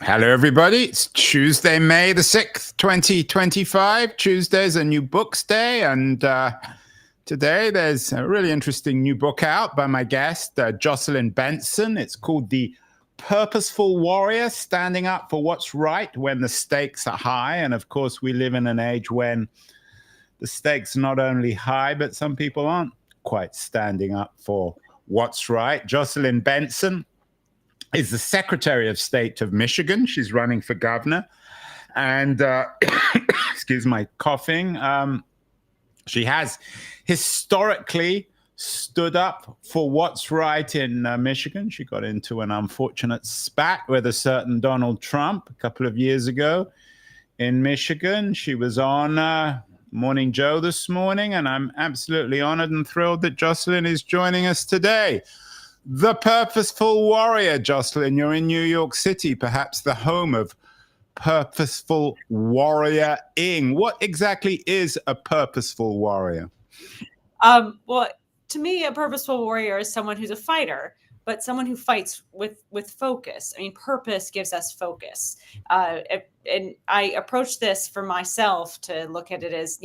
Hello, everybody. It's Tuesday, May the 6th, 2025. Tuesday's a new books day, and today there's a really interesting new book out by my guest, Jocelyn Benson. It's called The Purposeful Warrior, Standing Up for What's Right When the Stakes Are High. And of course, we live in an age when the stakes are not only high, but some people aren't quite standing up for what's right. Jocelyn Benson is the Secretary of State of Michigan. She's running for governor. And excuse my coughing. She has historically stood up for what's right in Michigan. She got into an unfortunate spat with a certain Donald Trump a couple of years ago in Michigan. She was on Morning Joe this morning, and I'm absolutely honored and thrilled that Jocelyn is joining us today. The Purposeful Warrior, Jocelyn, you're in New York City, perhaps the home of purposeful warrior-ing. What exactly is a purposeful warrior? Well, to me, a purposeful warrior is someone who's a fighter, but someone who fights with focus. I mean, purpose gives us focus. And I approach this for myself to look at it as,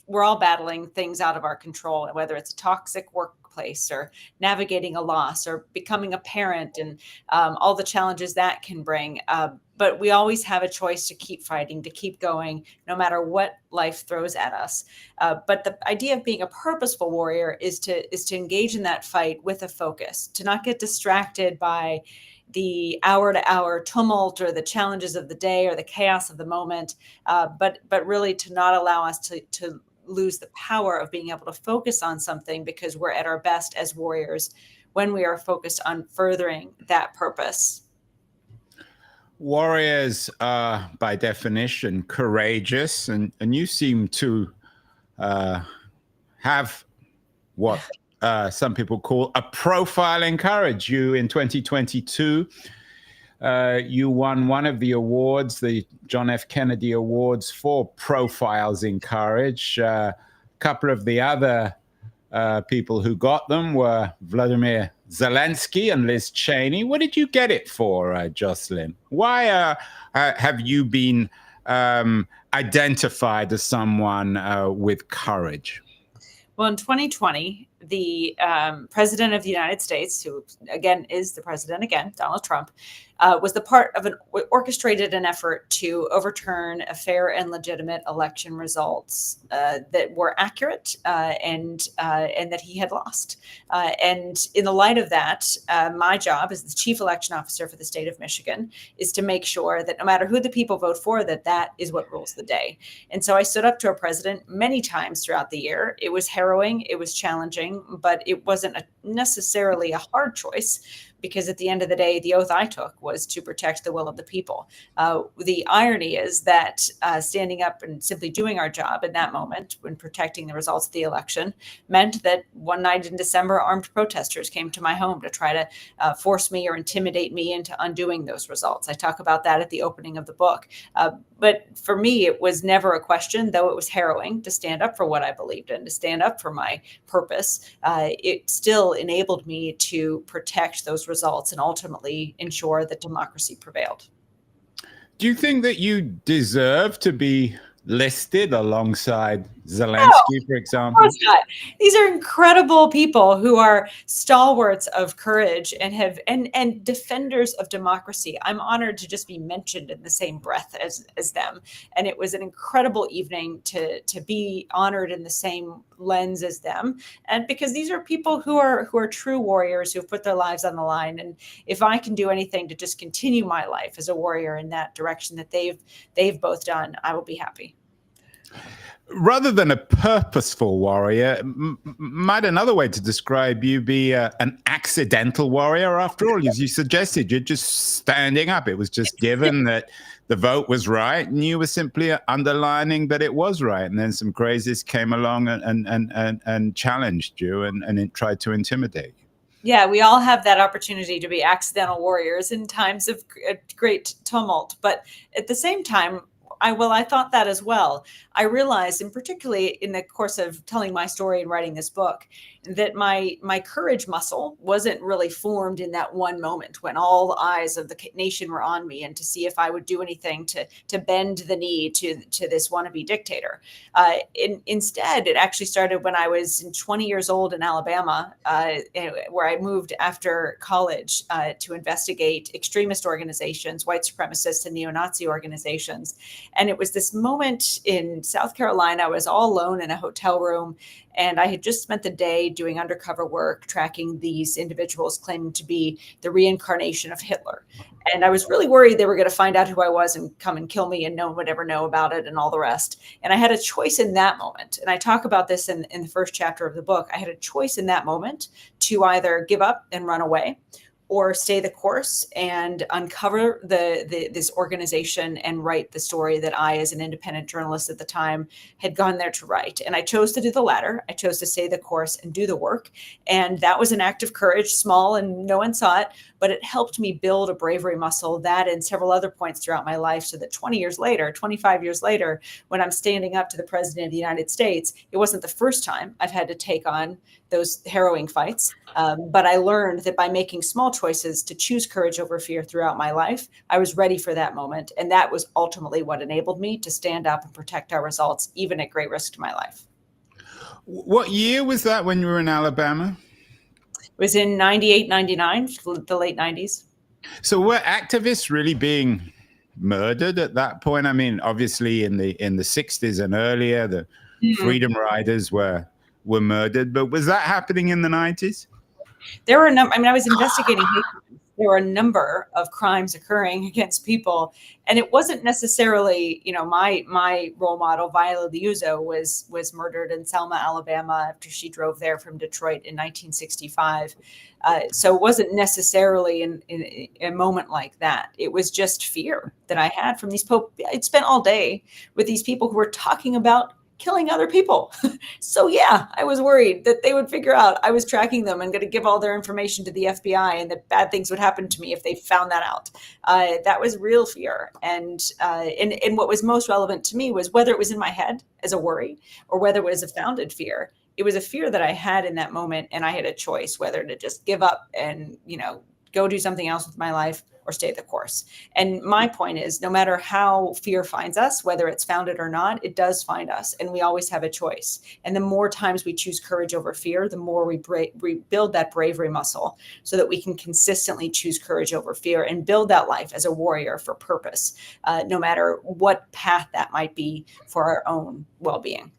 we're all battling things out of our control, whether it's a toxic workplace or navigating a loss or becoming a parent and all the challenges that can bring. But we always have a choice to keep fighting, to keep going, no matter what life throws at us. But the idea of being a purposeful warrior is to engage in that fight with a focus, to not get distracted by the hour-to-hour tumult or the challenges of the day or the chaos of the moment, but really to not allow us to lose the power of being able to focus on something, because we're at our best as warriors when we are focused on furthering that purpose. Warriors are, by definition, courageous, and you seem to have what some people call a profile in courage. You, in 2022, you won one of the awards, the John F. Kennedy Awards for profiles in courage. A couple of the other people who got them were Vladimir Zelensky and Liz Cheney. What did you get it for, Jocelyn? Why have you been identified as someone with courage? Well, in 2020, the president of the United States, who again is the president again, Donald Trump, was the part of orchestrated an effort to overturn a fair and legitimate election results that were accurate and that he had lost. And in the light of that, my job as the chief election officer for the state of Michigan is to make sure that no matter who the people vote for, that is what rules the day. And so I stood up to a president many times throughout the year. It was harrowing, it was challenging, but it wasn't necessarily a hard choice, because at the end of the day, the oath I took was to protect the will of the people. The irony is that standing up and simply doing our job in that moment, when protecting the results of the election, meant that one night in December, armed protesters came to my home to try to force me or intimidate me into undoing those results. I talk about that at the opening of the book. But for me, it was never a question, though it was harrowing to stand up for what I believed in, to stand up for my purpose. It still enabled me to protect those results and ultimately ensure that democracy prevailed. Do you think that you deserve to be listed alongside Zelensky, for example? Of course not. These are incredible people who are stalwarts of courage and defenders of democracy. I'm honored to just be mentioned in the same breath as them. And it was an incredible evening to be honored in the same lens as them. And because these are people who are true warriors who've put their lives on the line. And if I can do anything to just continue my life as a warrior in that direction that they've both done, I will be happy. Rather than a purposeful warrior, might another way to describe you be an accidental warrior? After all, as you suggested, you're just standing up. It was just given that the vote was right, and you were simply underlining that it was right. And then some crazies came along and challenged you and tried to intimidate you. Yeah, we all have that opportunity to be accidental warriors in times of great tumult. But at the same time, I thought that as well. I realized, and particularly in the course of telling my story and writing this book, that my courage muscle wasn't really formed in that one moment when all the eyes of the nation were on me, and to see if I would do anything to bend the knee to this wannabe dictator. Instead, it actually started when I was 20 years old in Alabama, where I moved after college to investigate extremist organizations, white supremacist and neo-Nazi organizations. And it was this moment in South Carolina. I was all alone in a hotel room, and I had just spent the day doing undercover work, tracking these individuals claiming to be the reincarnation of Hitler. And I was really worried they were going to find out who I was and come and kill me, and no one would ever know about it and all the rest. And I had a choice in that moment. And I talk about this in the first chapter of the book. I had a choice in that moment to either give up and run away, or stay the course and uncover this organization and write the story that I, as an independent journalist at the time, had gone there to write. And I chose to do the latter. I chose to stay the course and do the work. And that was an act of courage, small, and no one saw it, but it helped me build a bravery muscle, that and several other points throughout my life, so that 20 years later, 25 years later, when I'm standing up to the President of the United States, it wasn't the first time I've had to take on those harrowing fights. But I learned that by making small choices to choose courage over fear throughout my life, I was ready for that moment. And that was ultimately what enabled me to stand up and protect our results, even at great risk to my life. What year was that when you were in Alabama? It was in 98, 99, the late 90s. So were activists really being murdered at that point? I mean, obviously in the 60s and earlier, the freedom riders were murdered, but was that happening in the 90s? There were a number. I mean, I was investigating hate crimes. There were a number of crimes occurring against people, and it wasn't necessarily, my role model, Viola Liuzzo, was murdered in Selma, Alabama, after she drove there from Detroit in 1965. So it wasn't necessarily in a moment like that. It was just fear that I had from these people. I'd spent all day with these people who were talking about killing other people. So yeah, I was worried that they would figure out I was tracking them and going to give all their information to the FBI, and that bad things would happen to me if they found that out. That was real fear. And what was most relevant to me was whether it was in my head as a worry or whether it was a founded fear. It was a fear that I had in that moment, and I had a choice whether to just give up and, go do something else with my life or stay the course. And my point is, no matter how fear finds us, whether it's founded or not, it does find us, and we always have a choice. And the more times we choose courage over fear, the more we build that bravery muscle, so that we can consistently choose courage over fear and build that life as a warrior for purpose, no matter what path that might be for our own well-being.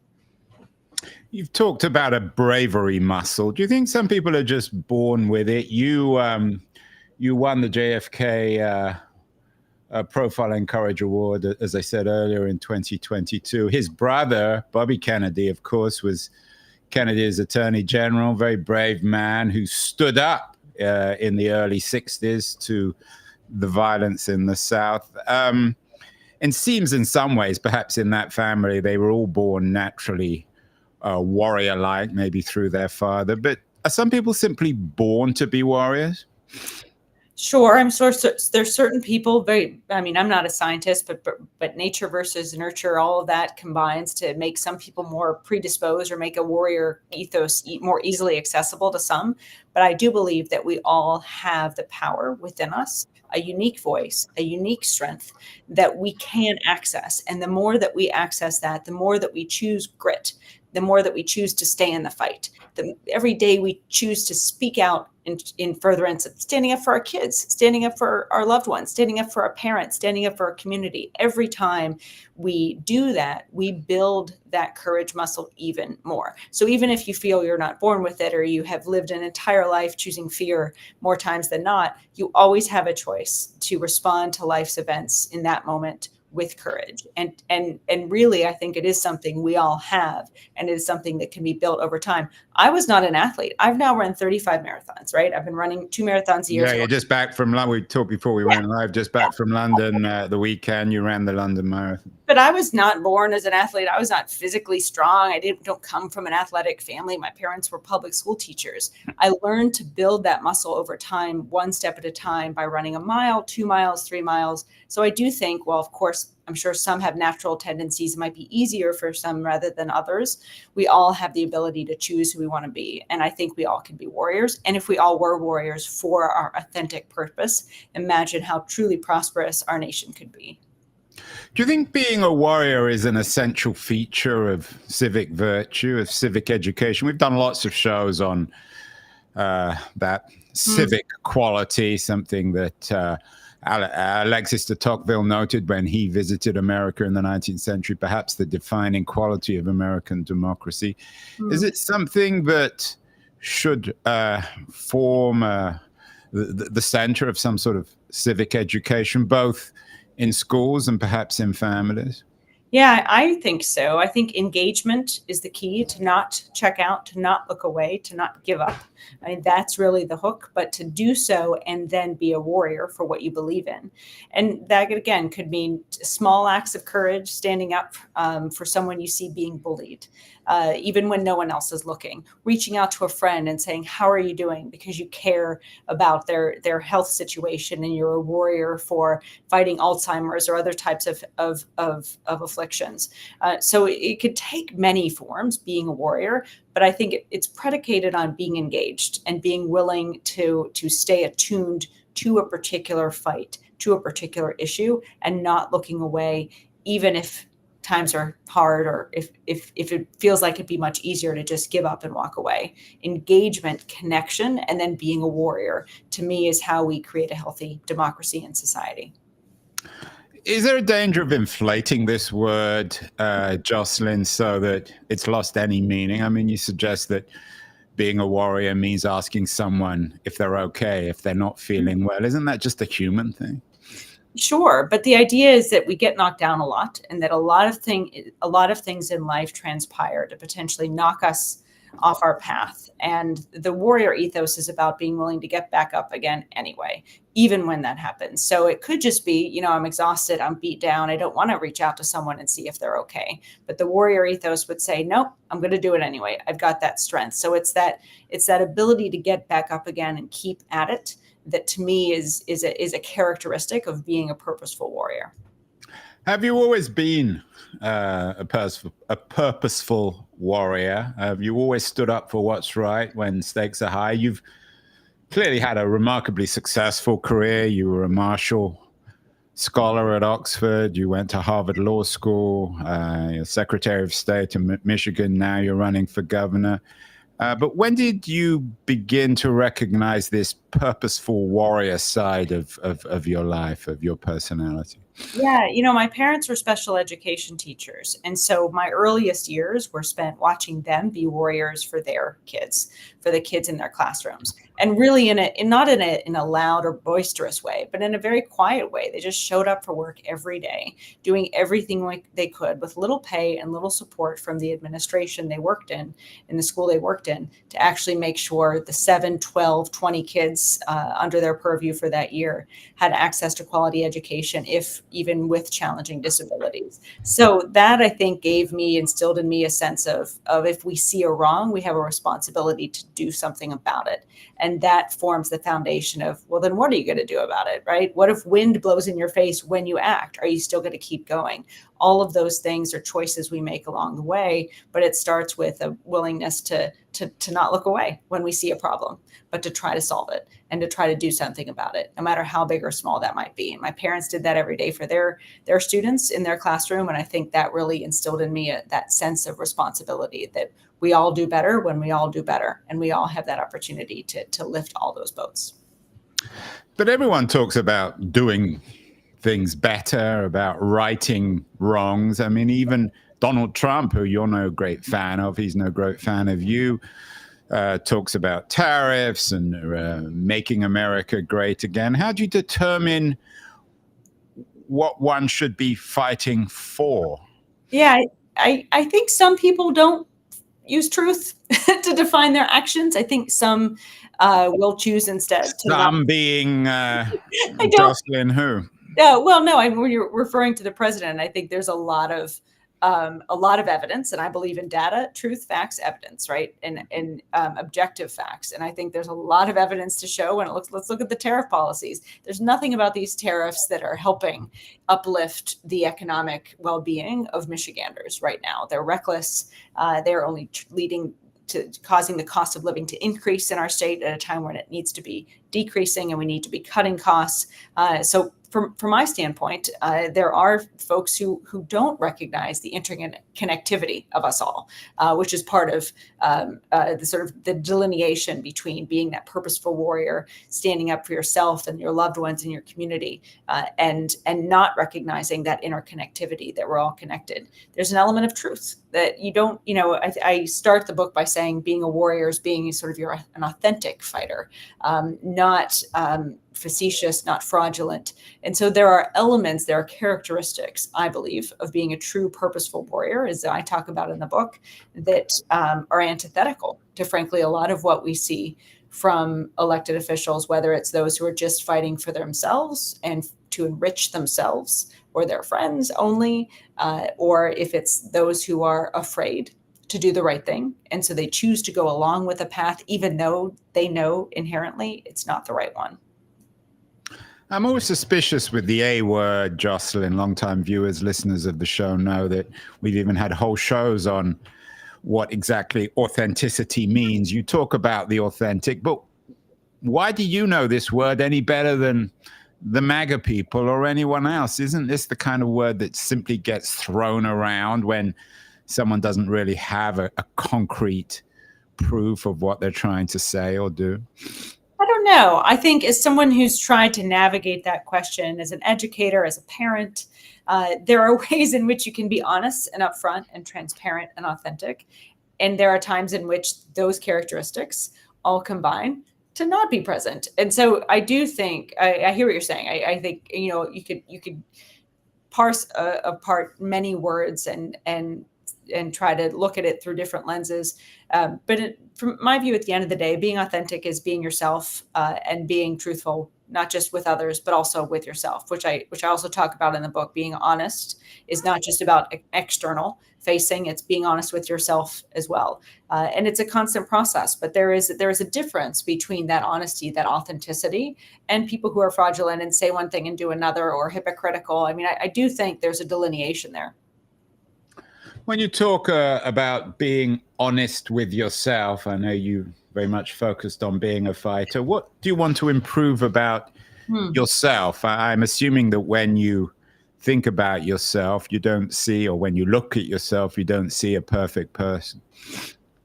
You've talked about a bravery muscle. Do you think some people are just born with it? You won the JFK Profile and Courage Award, as I said earlier, in 2022. His brother, Bobby Kennedy, of course, was Kennedy's Attorney General, very brave man who stood up in the early 60s to the violence in the South. And seems in some ways, perhaps in that family, they were all born naturally warrior-like, maybe through their father. But are some people simply born to be warriors? Sure. I'm sure there's certain people, I'm not a scientist, but nature versus nurture, all of that combines to make some people more predisposed or make a warrior ethos more easily accessible to some. But I do believe that we all have the power within us, a unique voice, a unique strength that we can access. And the more that we access that, the more that we choose grit, the more that we choose to stay in the fight. Every day we choose to speak out in furtherance of standing up for our kids, standing up for our loved ones, standing up for our parents, standing up for our community. Every time we do that, we build that courage muscle even more. So even if you feel you're not born with it, or you have lived an entire life choosing fear more times than not, you always have a choice to respond to life's events in that moment with courage. And really, I think it is something we all have, and it is something that can be built over time. I was not an athlete. I've now run 35 marathons, right? I've been running 2 marathons a year. Yeah, you're just back from London. We talked before we went live, just back from London the weekend. You ran the London Marathon. But I was not born as an athlete. I was not physically strong. I don't come from an athletic family. My parents were public school teachers. I learned to build that muscle over time, one step at a time, by running a mile, 2 miles, 3 miles. So I do think, well, of course, course, I'm sure some have natural tendencies. It might be easier for some rather than others. We all have the ability to choose who we want to be. And I think we all can be warriors. And if we all were warriors for our authentic purpose, imagine how truly prosperous our nation could be. Do you think being a warrior is an essential feature of civic virtue, of civic education? We've done lots of shows on that civic quality, something that Alexis de Tocqueville noted when he visited America in the 19th century, perhaps the defining quality of American democracy. Is it something that should form the center of some sort of civic education, both in schools and perhaps in families? Yeah, I think so. I think engagement is the key, to not check out, to not look away, to not give up. I mean, that's really the hook, but to do so and then be a warrior for what you believe in. And that, again, could mean small acts of courage, standing up for someone you see being bullied, even when no one else is looking, reaching out to a friend and saying, how are you doing? Because you care about their health situation and you're a warrior for fighting Alzheimer's or other types of afflictions. So it could take many forms, being a warrior, but I think it's predicated on being engaged and being willing to stay attuned to a particular fight, to a particular issue, and not looking away, even if times are hard or if it feels like it'd be much easier to just give up and walk away. Engagement, connection, and then being a warrior, to me, is how we create a healthy democracy and society. Is there a danger of inflating this word, Jocelyn, so that it's lost any meaning? I mean, you suggest that being a warrior means asking someone if they're okay, if they're not feeling well. Isn't that just a human thing? Sure, but the idea is that we get knocked down a lot, and that a lot of things in life transpire to potentially knock us off our path. And the warrior ethos is about being willing to get back up again anyway, even when that happens. So it could just be, I'm exhausted, I'm beat down, I don't want to reach out to someone and see if they're okay. But the warrior ethos would say, nope, I'm going to do it anyway. I've got that strength. So it's that ability to get back up again and keep at it that, to me, is a characteristic of being a purposeful warrior. Have you always been a purposeful warrior? Have you always stood up for what's right when stakes are high? You've clearly had a remarkably successful career. You were a Marshall Scholar at Oxford. You went to Harvard Law School. You're Secretary of State in Michigan. Now you're running for governor. But when did you begin to recognize this purposeful warrior side of your life, of your personality? Yeah, my parents were special education teachers. And so my earliest years were spent watching them be warriors for their kids, for the kids in their classrooms. And really not in a loud or boisterous way, but in a very quiet way. They just showed up for work every day, doing everything they could with little pay and little support from the administration they worked in the school they worked in, to actually make sure the 7, 12, 20 kids under their purview for that year had access to quality education, if even with challenging disabilities. So that, I think, instilled in me a sense of if we see a wrong, we have a responsibility to do something about it. And that forms the foundation of, well, then what are you going to do about it, right? What if wind blows in your face when you act? Are you still going to keep going? All of those things are choices we make along the way, but it starts with a willingness to not look away when we see a problem, but to try to solve it and to try to do something about it, no matter how big or small that might be. And my parents did that every day for their students in their classroom. And I think that really instilled in me that sense of responsibility, that we all do better when we all do better. And we all have that opportunity to lift all those boats. But everyone talks about doing things better, about righting wrongs. I mean, even Donald Trump, who you're no great fan of, he's no great fan of you, talks about tariffs and making America great again. How do you determine what one should be fighting for? Yeah, I think some people don't use truth to define their actions. I think some will choose instead. Some being Jocelyn who? Yeah, well, no, when you're referring to the president, I think there's a lot of a lot of evidence, and I believe in data, truth, facts, evidence, right, and objective facts. And I think there's a lot of evidence to show. And let's look at the tariff policies. There's nothing about these tariffs that are helping uplift the economic well-being of Michiganders right now. They're reckless. They're only leading to causing the cost of living to increase in our state at a time when it needs to be decreasing, and we need to be cutting costs. So from my standpoint, there are folks who don't recognize the interconnectivity of us all, which is part of the sort of the delineation between being that purposeful warrior, standing up for yourself and your loved ones and your community, and not recognizing that interconnectivity, that we're all connected. There's an element of truth that you don't, I start the book by saying being a warrior is being sort of an authentic fighter, not facetious, not fraudulent. And so there are elements, there are characteristics, I believe, of being a true purposeful warrior, as I talk about in the book, that are antithetical to, frankly, a lot of what we see from elected officials, whether it's those who are just fighting for themselves and to enrich themselves or their friends only, or if it's those who are afraid to do the right thing. And so they choose to go along with a path, even though they know inherently it's not the right one. I'm always suspicious with the A word, Jocelyn. Longtime viewers, listeners of the show know that we've even had whole shows on what exactly authenticity means. You talk about the authentic, but why do you know this word any better than the MAGA people or anyone else? Isn't this the kind of word that simply gets thrown around when someone doesn't really have a concrete proof of what they're trying to say or do? I don't know. I think as someone who's tried to navigate that question as an educator, as a parent, there are ways in which you can be honest and upfront and transparent and authentic. And there are times in which those characteristics all combine to not be present. And so I do think, I hear what you're saying. I think, you could parse apart many words and try to look at it through different lenses. But from my view, at the end of the day, being authentic is being yourself and being truthful, not just with others, but also with yourself, which I also talk about in the book. Being honest is not just about external facing, it's being honest with yourself as well. And it's a constant process, but there is a difference between that honesty, that authenticity, and people who are fraudulent and say one thing and do another, or hypocritical. I mean, I do think there's a delineation there. When you talk about being honest with yourself, I know you very much focused on being a fighter. What do you want to improve about yourself? I'm assuming that when you think about yourself, you don't see, or when you look at yourself, you don't see a perfect person.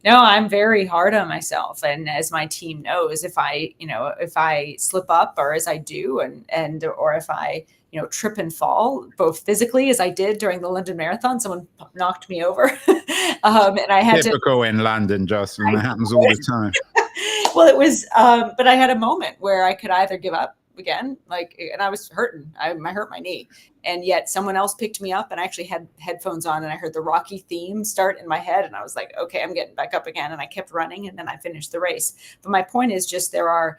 No, I'm very hard on myself. And as my team knows, if I slip up, or as I do, or if I, trip and fall, both physically, as I did during the London Marathon, someone knocked me over. And I had Typical in London, Jocelyn. It happens all the time. Well, it was, but I had a moment where I could either give up again, and I was hurting. I hurt my knee, and yet someone else picked me up, and I actually had headphones on, and I heard the Rocky theme start in my head, and I was like, okay, I'm getting back up again, and I kept running, and then I finished the race. But my point is just there are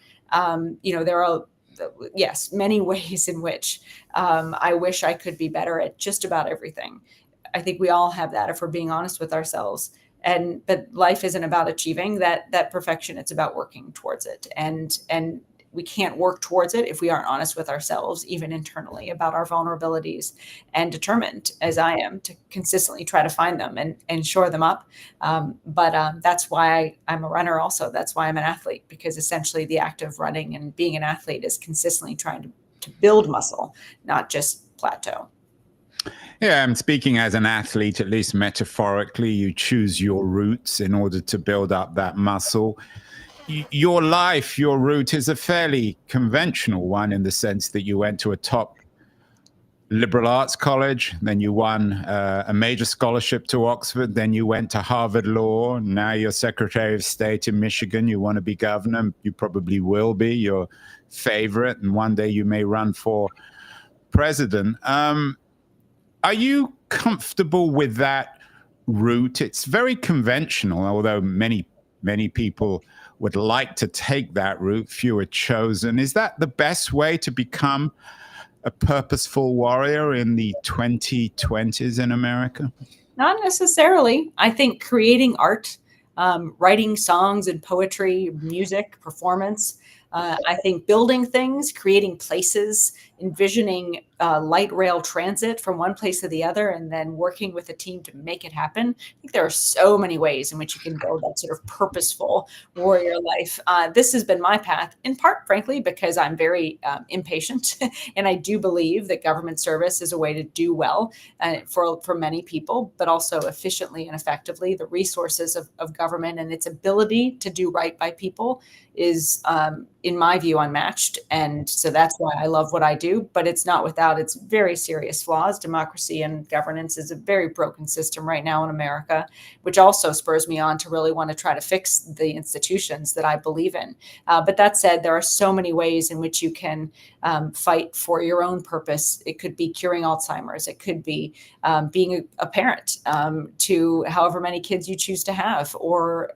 yes, many ways in which I wish I could be better at just about everything. I think we all have that if we're being honest with ourselves. But life isn't about achieving that perfection. It's about working towards it. And we can't work towards it if we aren't honest with ourselves, even internally, about our vulnerabilities, and determined, as I am, to consistently try to find them and shore them up. But that's why I'm a runner also. That's why I'm an athlete, because essentially the act of running and being an athlete is consistently trying to build muscle, not just plateau. Yeah, I'm speaking as an athlete, at least metaphorically. You choose your routes in order to build up that muscle. Your life, your route is a fairly conventional one, in the sense that you went to a top liberal arts college, then you won a major scholarship to Oxford, then you went to Harvard Law, now you're Secretary of State in Michigan, you want to be governor, you probably will be, your favorite, and one day you may run for president. Are you comfortable with that route? It's very conventional, although many people would like to take that route, few are chosen. Is that the best way to become a purposeful warrior in the 2020s in America? Not necessarily. I think creating art, writing songs and poetry, music, performance. I think building things, creating places, envisioning light rail transit from one place to the other, and then working with a team to make it happen. I think there are so many ways in which you can build that sort of purposeful warrior life. This has been my path, in part, frankly, because I'm very impatient, and I do believe that government service is a way to do well for many people, but also efficiently and effectively. The resources of government and its ability to do right by people is, in my view, unmatched. And so that's why I love what I do, but it's not without its very serious flaws. Democracy and governance is a very broken system right now in America, which also spurs me on to really want to try to fix the institutions that I believe in. But that said, there are so many ways in which you can fight for your own purpose. It could be curing Alzheimer's. It could be being a parent to however many kids you choose to have, or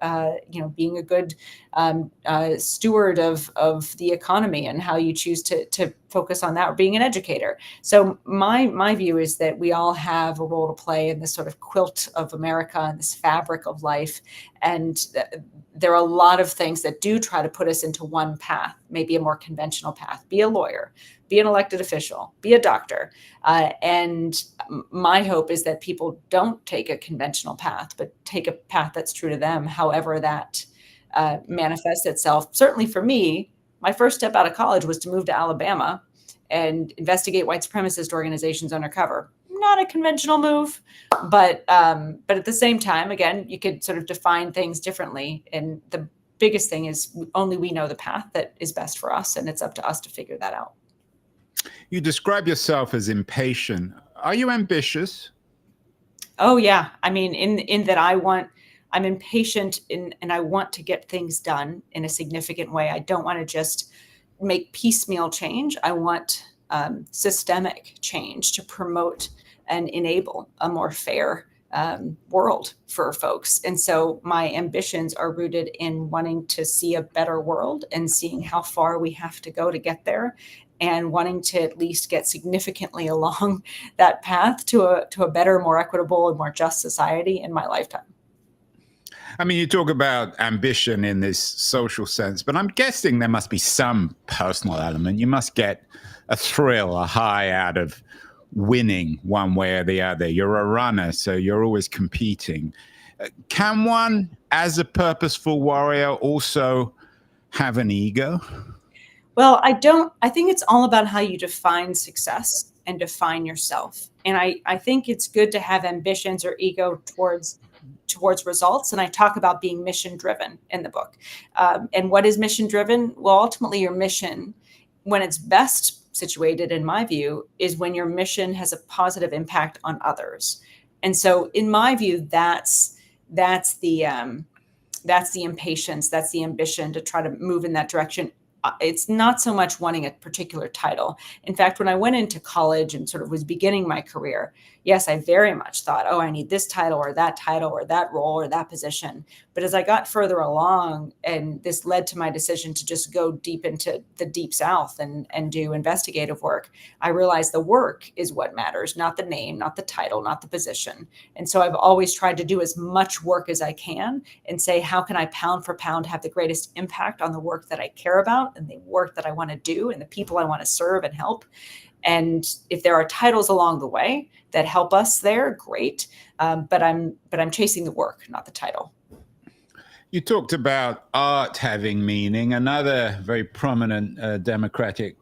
being a good steward of the economy and how you choose to focus on that, or being an educator. So my view is that we all have a role to play in this sort of quilt of America and this fabric of life. And there are a lot of things that do try to put us into one path, maybe a more conventional path. Be a lawyer, be an elected official, be a doctor. And my hope is that people don't take a conventional path, but take a path that's true to them, however that manifests itself. Certainly for me, my first step out of college was to move to Alabama and investigate white supremacist organizations undercover. Not a conventional move, but at the same time, again, you could sort of define things differently. And the biggest thing is only we know the path that is best for us, and it's up to us to figure that out. You describe yourself as impatient. Are you ambitious? Oh yeah. I mean, in that I'm impatient and I want to get things done in a significant way. I don't want to just make piecemeal change. I want systemic change to promote and enable a more fair world for folks. And so my ambitions are rooted in wanting to see a better world and seeing how far we have to go to get there, and wanting to at least get significantly along that path to a better, more equitable, and more just society in my lifetime. I mean, you talk about ambition in this social sense, but I'm guessing there must be some personal element. You must get a thrill, a high out of winning one way or the other. You're a runner, so you're always competing. Can one, as a purposeful warrior, also have an ego? Well, I think it's all about how you define success and define yourself. And I think it's good to have ambitions or ego towards results. And I talk about being mission driven in the book. And what is mission driven? Well, ultimately your mission, when it's best situated, in my view, is when your mission has a positive impact on others. And so in my view, that's the impatience, that's the ambition to try to move in that direction. It's not so much wanting a particular title. In fact, when I went into college and sort of was beginning my career, yes, I very much thought, oh, I need this title or that role or that position. But as I got further along, and this led to my decision to just go deep into the deep South and do investigative work, I realized the work is what matters, not the name, not the title, not the position. And so I've always tried to do as much work as I can and say, how can I pound for pound have the greatest impact on the work that I care about and the work that I want to do and the people I want to serve and help. And if there are titles along the way that help us there, great. But I'm chasing the work, not the title. You talked about art having meaning. Another very prominent Democratic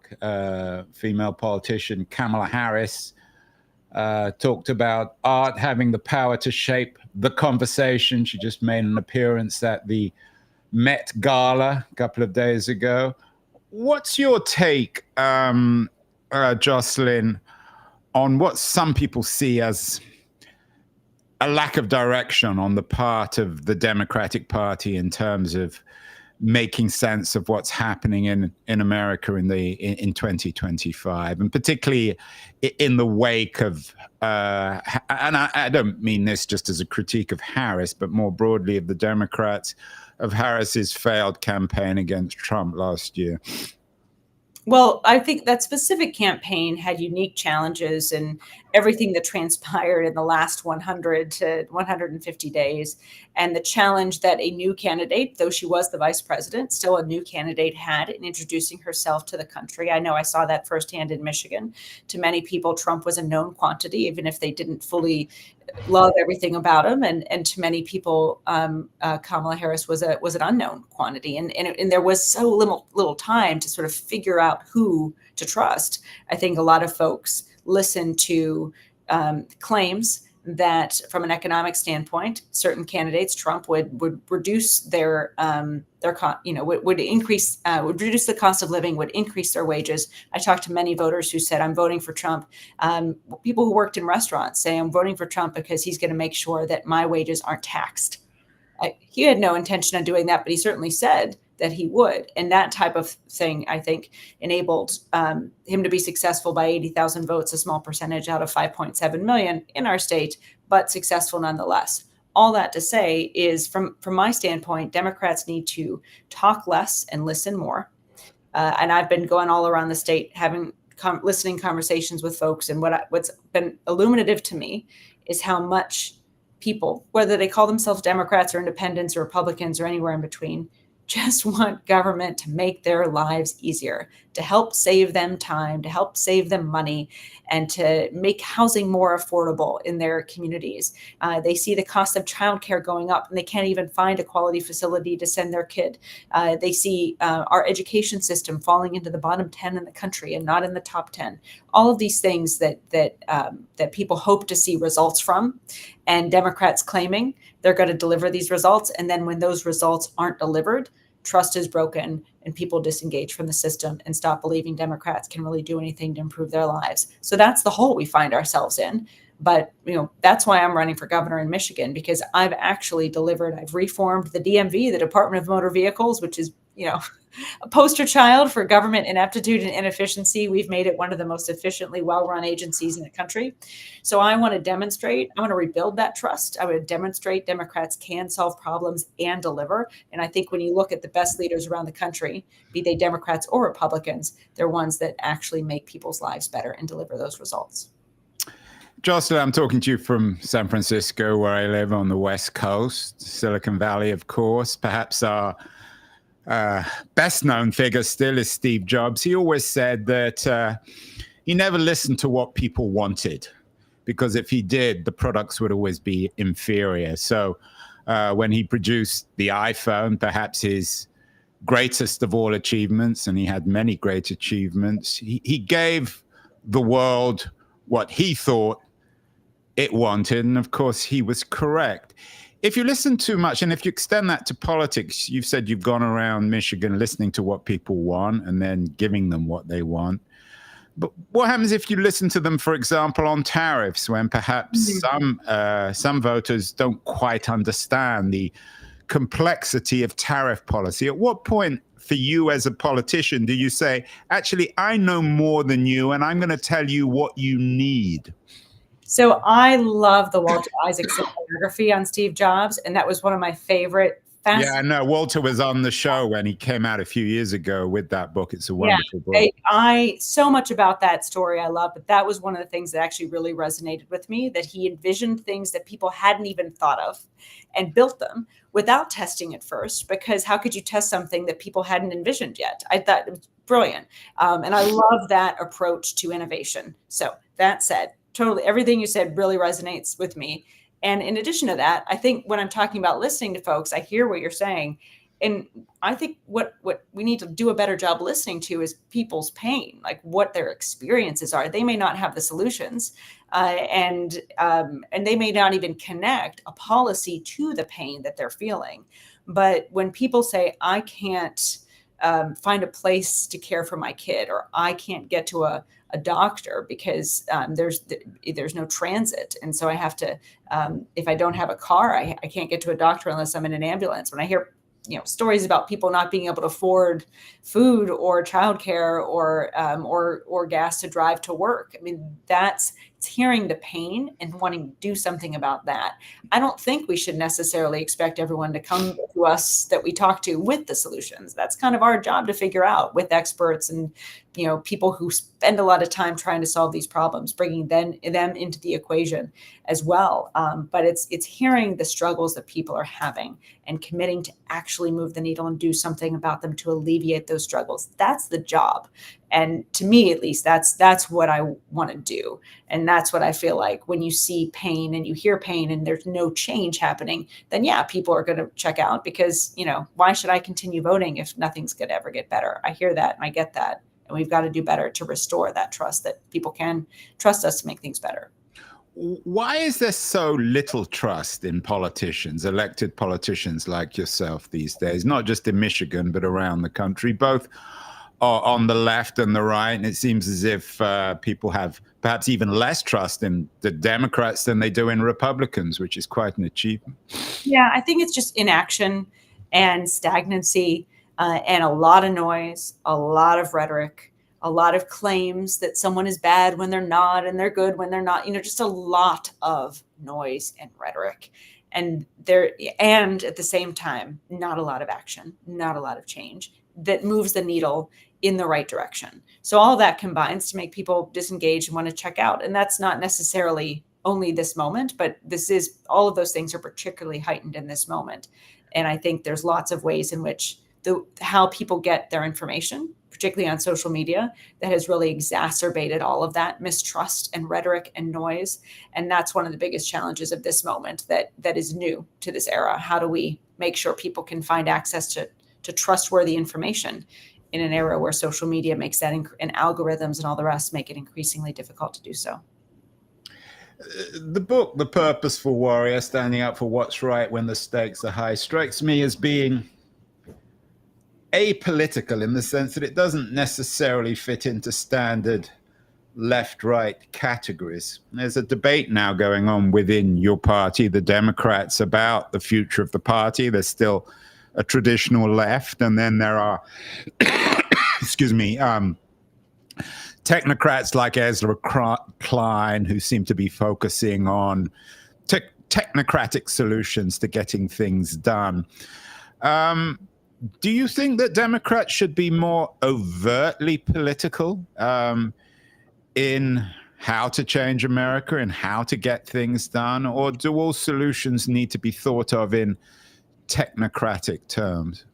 female politician, Kamala Harris, talked about art having the power to shape the conversation. She just made an appearance at the Met Gala a couple of days ago. What's your take, Jocelyn, on what some people see as a lack of direction on the part of the Democratic Party in terms of making sense of what's happening in America in 2025, and particularly in the wake of, and I don't mean this just as a critique of Harris, but more broadly of the Democrats, of Harris's failed campaign against Trump last year? Well, I think that specific campaign had unique challenges and everything that transpired in the last 100 to 150 days. And the challenge that a new candidate, though she was the vice president, still a new candidate had in introducing herself to the country. I know I saw that firsthand in Michigan. To many people, Trump was a known quantity, even if they didn't fully love everything about him. And to many people, Kamala Harris was an unknown quantity, and there was so little time to sort of figure out who to trust. I think a lot of folks listen to claims that, from an economic standpoint, certain candidates, Trump would reduce their would increase would reduce the cost of living, would increase their wages. I talked to many voters who said, "I'm voting for Trump." People who worked in restaurants say, "I'm voting for Trump because he's going to make sure that my wages aren't taxed." He had no intention of doing that, but he certainly said that he would. And that type of thing, I think, enabled him to be successful by 80,000 votes, a small percentage out of 5.7 million in our state, but successful nonetheless. All that to say is, from my standpoint, Democrats need to talk less and listen more. And I've been going all around the state having listening conversations with folks. And what's been illuminative to me is how much people, whether they call themselves Democrats or independents or Republicans or anywhere in between, just want government to make their lives easier, to help save them time, to help save them money, and to make housing more affordable in their communities. They see the cost of childcare going up, and they can't even find a quality facility to send their kid. They see our education system falling into the bottom 10 in the country and not in the top 10. All of these things that people hope to see results from, and Democrats claiming they're going to deliver these results. And then when those results aren't delivered, trust is broken and people disengage from the system and stop believing Democrats can really do anything to improve their lives. So that's the hole we find ourselves in. But, that's why I'm running for governor in Michigan, because I've actually delivered. I've reformed the DMV, the Department of Motor Vehicles, which is, a poster child for government ineptitude and inefficiency. We've made it one of the most efficiently well-run agencies in the country. So I want to rebuild that trust. I want to demonstrate Democrats can solve problems and deliver. And I think when you look at the best leaders around the country, be they Democrats or Republicans, they're ones that actually make people's lives better and deliver those results. Jocelyn, I'm talking to you from San Francisco, where I live on the West Coast, Silicon Valley, of course. Perhaps our best known figure still is Steve Jobs. He always said that he never listened to what people wanted, because if he did, the products would always be inferior. So when he produced the iPhone, perhaps his greatest of all achievements, and he had many great achievements, he gave the world what he thought it wanted. And of course, he was correct. If you listen too much, and if you extend that to politics, you've said you've gone around Michigan listening to what people want and then giving them what they want. But what happens if you listen to them, for example, on tariffs, when perhaps some voters don't quite understand the complexity of tariff policy? At what point for you as a politician do you say, actually, I know more than you, and I'm going to tell you what you need? So I love the Walter Isaacson biography on Steve Jobs, and that was one of my favorite. Yeah, I know. Walter was on the show when he came out a few years ago with that book. It's a wonderful book. I so much about that story I love, but that was one of the things that actually really resonated with me, that he envisioned things that people hadn't even thought of and built them without testing it first, because how could you test something that people hadn't envisioned yet? I thought it was brilliant. And I love that approach to innovation. So that said, totally everything you said really resonates with me. And in addition to that, I think when I'm talking about listening to folks, I hear what you're saying. And I think what we need to do a better job listening to is people's pain, like what their experiences are. They may not have the solutions, and they may not even connect a policy to the pain that they're feeling. But when people say, I can't find a place to care for my kid, or I can't get to a doctor because there's no transit, and so I have to, if I don't have a car, I can't get to a doctor unless I'm in an ambulance. When I hear stories about people not being able to afford food or childcare or gas to drive to work, I mean, it's hearing the pain and wanting to do something about that. I don't think we should necessarily expect everyone to come to us that we talk to with the solutions. That's kind of our job to figure out with experts and people who spend a lot of time trying to solve these problems, bringing them into the equation as well. But it's hearing the struggles that people are having and committing to actually move the needle and do something about them to alleviate those struggles. That's the job. And to me, at least, that's what I want to do. And that's what I feel like when you see pain and you hear pain and there's no change happening, then yeah, people are going to check out because, why should I continue voting if nothing's going to ever get better? I hear that and I get that. And we've got to do better to restore that trust that people can trust us to make things better. Why is there so little trust in politicians, elected politicians like yourself these days, not just in Michigan, but around the country, both on the left and the right? And it seems as if people have perhaps even less trust in the Democrats than they do in Republicans, which is quite an achievement. Yeah, I think it's just inaction and stagnancy and a lot of noise, a lot of rhetoric, a lot of claims that someone is bad when they're not and they're good when they're not, just a lot of noise and rhetoric. And at the same time, not a lot of action, not a lot of change that moves the needle in the right direction. So all of that combines to make people disengage and want to check out. And that's not necessarily only this moment, but all of those things are particularly heightened in this moment. And I think there's lots of ways in which how people get their information, particularly on social media, that has really exacerbated all of that mistrust and rhetoric and noise. And that's one of the biggest challenges of this moment that is new to this era. How do we make sure people can find access to trustworthy information in an era where social media makes that and algorithms and all the rest make it increasingly difficult to do so? The book, The Purposeful Warrior, Standing Up for What's Right When the Stakes Are High, strikes me as being apolitical in the sense that it doesn't necessarily fit into standard left-right categories. There's a debate now going on within your party, the Democrats, about the future of the party. There's still a traditional left, and then there are, technocrats like Ezra Klein, who seem to be focusing on technocratic solutions to getting things done. Do you think that Democrats should be more overtly political in how to change America and how to get things done? Or do all solutions need to be thought of in technocratic terms?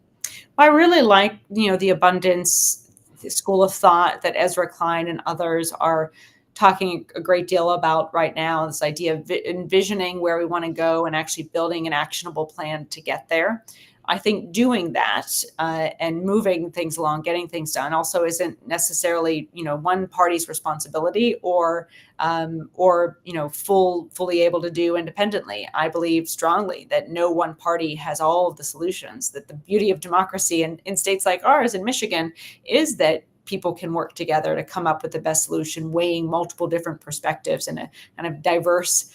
I really like, the abundance, the school of thought that Ezra Klein and others are talking a great deal about right now, this idea of envisioning where we want to go and actually building an actionable plan to get there. I think doing that and moving things along, getting things done, also isn't necessarily one party's responsibility or fully able to do independently. I believe strongly that no one party has all of the solutions. That the beauty of democracy in states like ours in Michigan is that people can work together to come up with the best solution, weighing multiple different perspectives in a kind of diverse,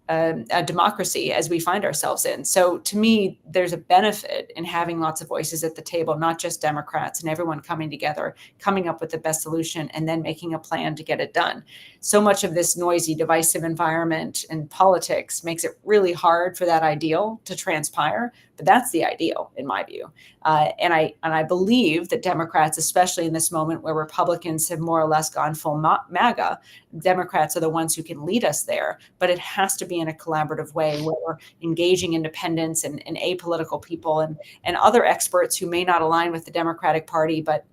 a democracy as we find ourselves in. So to me, there's a benefit in having lots of voices at the table, not just Democrats, and everyone coming together, coming up with the best solution, and then making a plan to get it done. So much of this noisy, divisive environment and politics makes it really hard for that ideal to transpire. But that's the ideal, in my view. And I believe that Democrats, especially in this moment where Republicans have more or less gone full MAGA, Democrats are the ones who can lead us there. But it has to be in a collaborative way where we're engaging independents and apolitical people and other experts who may not align with the Democratic Party, but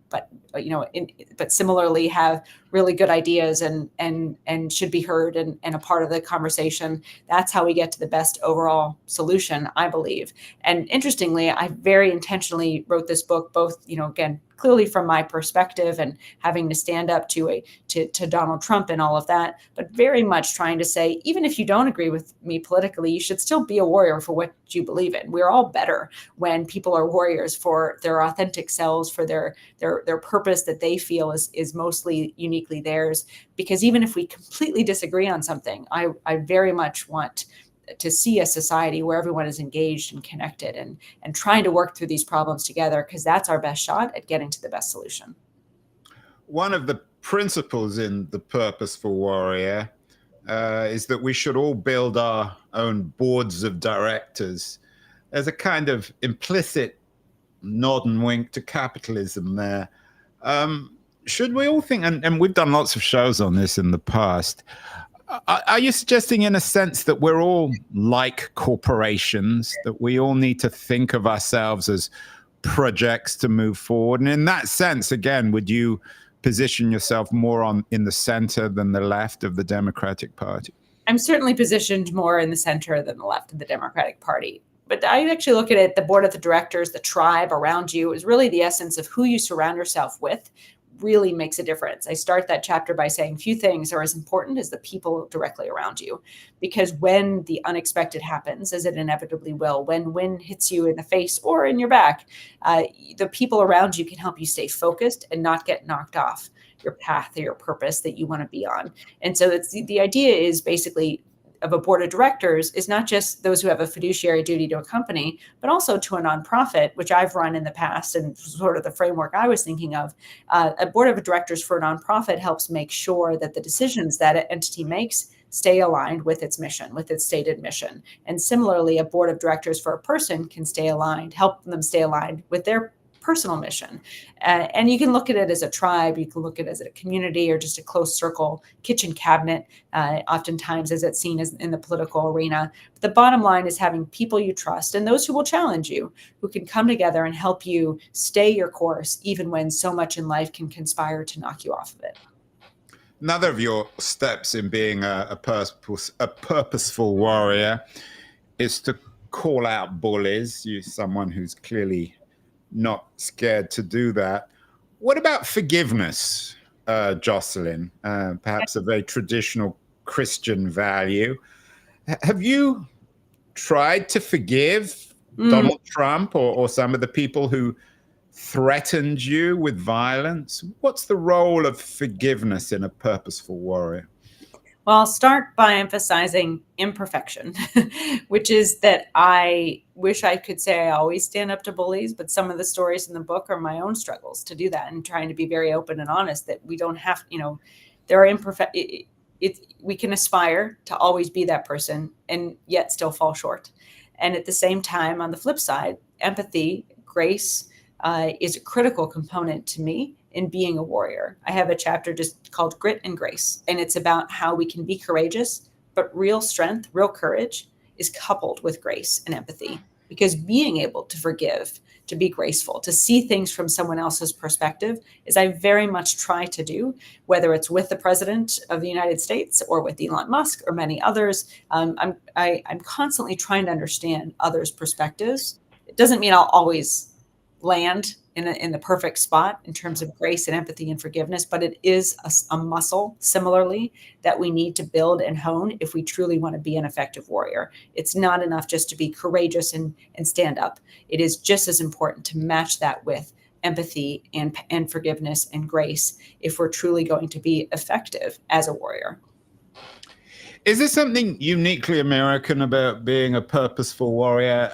similarly have really good ideas and should be heard and a part of the conversation. That's how we get to the best overall solution, I believe. And interestingly, I very intentionally wrote this book, both, again, clearly from my perspective and having to stand up to Donald Trump and all of that, but very much trying to say, even if you don't agree with me politically, you should still be a warrior for what you believe in. We're all better when people are warriors for their authentic selves, for their purpose that they feel is mostly uniquely theirs. Because even if we completely disagree on something, I very much want to see a society where everyone is engaged and connected and trying to work through these problems together, because that's our best shot at getting to the best solution. One of the principles in The Purposeful Warrior is that we should all build our own boards of directors. There's a kind of implicit nod and wink to capitalism there. Should we all think, and we've done lots of shows on this in the past, are you suggesting in a sense that we're all like corporations, that we all need to think of ourselves as projects to move forward? And in that sense, again, would you position yourself more in the center than the left of the Democratic Party? I'm certainly positioned more in the center than the left of the Democratic Party. But I actually look at it, the board of the directors, the tribe around you is really the essence of who you surround yourself with really makes a difference. I start that chapter by saying few things are as important as the people directly around you. Because when the unexpected happens, as it inevitably will, when wind hits you in the face or in your back, the people around you can help you stay focused and not get knocked off your path or your purpose that you want to be on. And so the idea is basically of a board of directors is not just those who have a fiduciary duty to a company, but also to a nonprofit, which I've run in the past and sort of the framework I was thinking of. A board of directors for a nonprofit helps make sure that the decisions that an entity makes stay aligned with its mission, with its stated mission. And similarly, a board of directors for a person can stay aligned, help them stay aligned with their personal mission. And you can look at it as a tribe, you can look at it as a community or just a close circle, kitchen cabinet, oftentimes as it's seen as in the political arena. But the bottom line is having people you trust and those who will challenge you, who can come together and help you stay your course, even when so much in life can conspire to knock you off of it. Another of your steps in being a purposeful warrior is to call out bullies. You're someone who's clearly not scared to do that. What about forgiveness, Jocelyn? Perhaps a very traditional Christian value. Have you tried to forgive Donald Trump or some of the people who threatened you with violence? What's the role of forgiveness in a purposeful warrior? Well, I'll start by emphasizing imperfection, which is that I wish I could say I always stand up to bullies, but some of the stories in the book are my own struggles to do that and trying to be very open and honest that we don't have, there are imperfect, we can aspire to always be that person and yet still fall short. And at the same time, on the flip side, empathy, grace is a critical component to me in being a warrior. I have a chapter just called Grit and Grace, and it's about how we can be courageous, but real strength, real courage is coupled with grace and empathy, because being able to forgive, to be graceful, to see things from someone else's perspective is I very much try to do, whether it's with the president of the United States or with Elon Musk or many others. I'm constantly trying to understand others' perspectives. It doesn't mean I'll always land in the perfect spot in terms of grace and empathy and forgiveness, but it is a muscle, similarly, that we need to build and hone if we truly want to be an effective warrior. It's not enough just to be courageous and stand up. It is just as important to match that with empathy and forgiveness and grace if we're truly going to be effective as a warrior. Is there something uniquely American about being a purposeful warrior?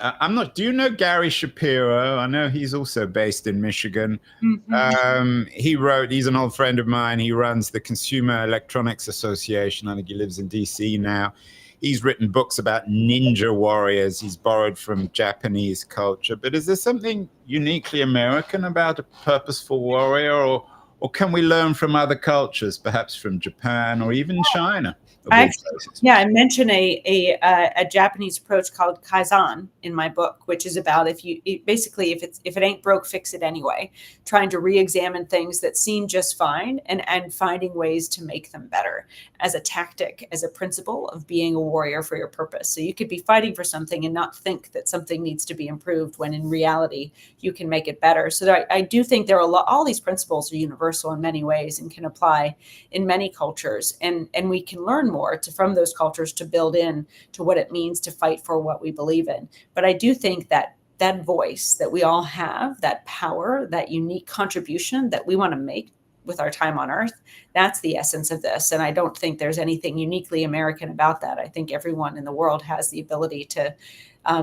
Do you know Gary Shapiro? I know he's also based in Michigan. Mm-hmm. He's an old friend of mine. He runs the Consumer Electronics Association. I think he lives in DC now. He's written books about ninja warriors. He's borrowed from Japanese culture. But is there something uniquely American about a purposeful warrior? Or can we learn from other cultures, perhaps from Japan or even China? I mention a Japanese approach called Kaizen in my book, which is about if it ain't broke, fix it anyway. Trying to re-examine things that seem just fine and finding ways to make them better as a tactic, as a principle of being a warrior for your purpose. So you could be fighting for something and not think that something needs to be improved when in reality you can make it better. So I do think all these principles are universal in many ways and can apply in many cultures, and we can learn more from those cultures to build in to what it means to fight for what we believe in. But I do think that voice that we all have, that power, that unique contribution that we want to make with our time on earth, that's the essence of this. And I don't think there's anything uniquely American about that. I think everyone in the world has the ability to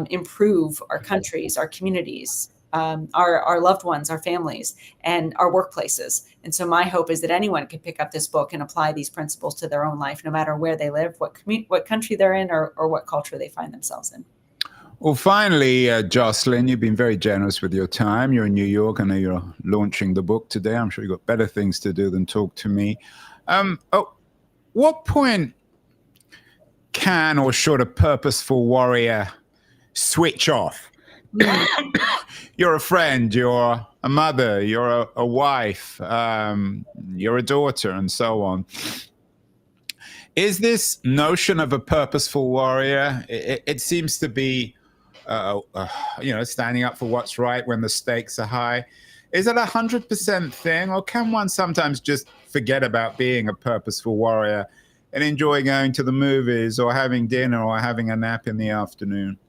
improve our countries, our communities, our loved ones, our families, and our workplaces. And so my hope is that anyone can pick up this book and apply these principles to their own life, no matter where they live, what country they're in, or what culture they find themselves in. Well, finally, Jocelyn, you've been very generous with your time. You're in New York. I know you're launching the book today. I'm sure you've got better things to do than talk to me. At what point can or should a purposeful warrior switch off? You're a friend, you're a mother, you're a wife, you're a daughter, and so on. Is this notion of a purposeful warrior, it seems to be, standing up for what's right when the stakes are high. Is it 100% thing, or can one sometimes just forget about being a purposeful warrior and enjoy going to the movies or having dinner or having a nap in the afternoon?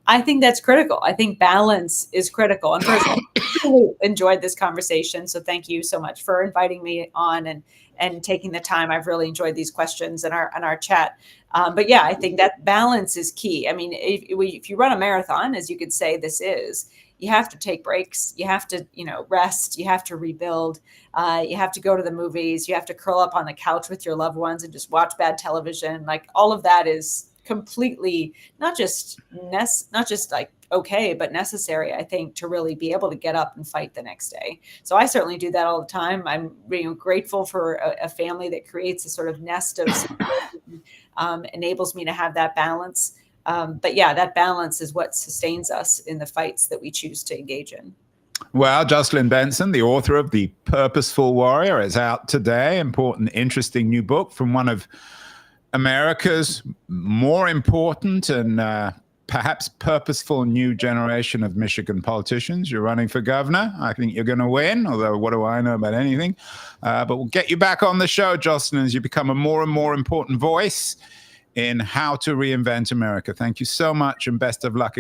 I think that's critical. I think balance is critical. And first, I really enjoyed this conversation. So thank you so much for inviting me on and taking the time. I've really enjoyed these questions and our chat. But yeah, I think that balance is key. I mean, if you run a marathon, as you could say this is, you have to take breaks. You have to, rest. You have to rebuild. You have to go to the movies. You have to curl up on the couch with your loved ones and just watch bad television. Like all of that is completely not just like okay, but necessary, I think, to really be able to get up and fight the next day. So I certainly do that all the time. I'm grateful for a family that creates a sort of nest of enables me to have that balance. But yeah, that balance is what sustains us in the fights that we choose to engage in. Well, Jocelyn Benson, the author of The Purposeful Warrior, is out today. Important, interesting new book from one of America's more important and perhaps purposeful new generation of Michigan politicians. You're running for governor. I think you're going to win, although what do I know about anything? But we'll get you back on the show, Jocelyn, as you become a more and more important voice in how to reinvent America. Thank you so much and best of luck.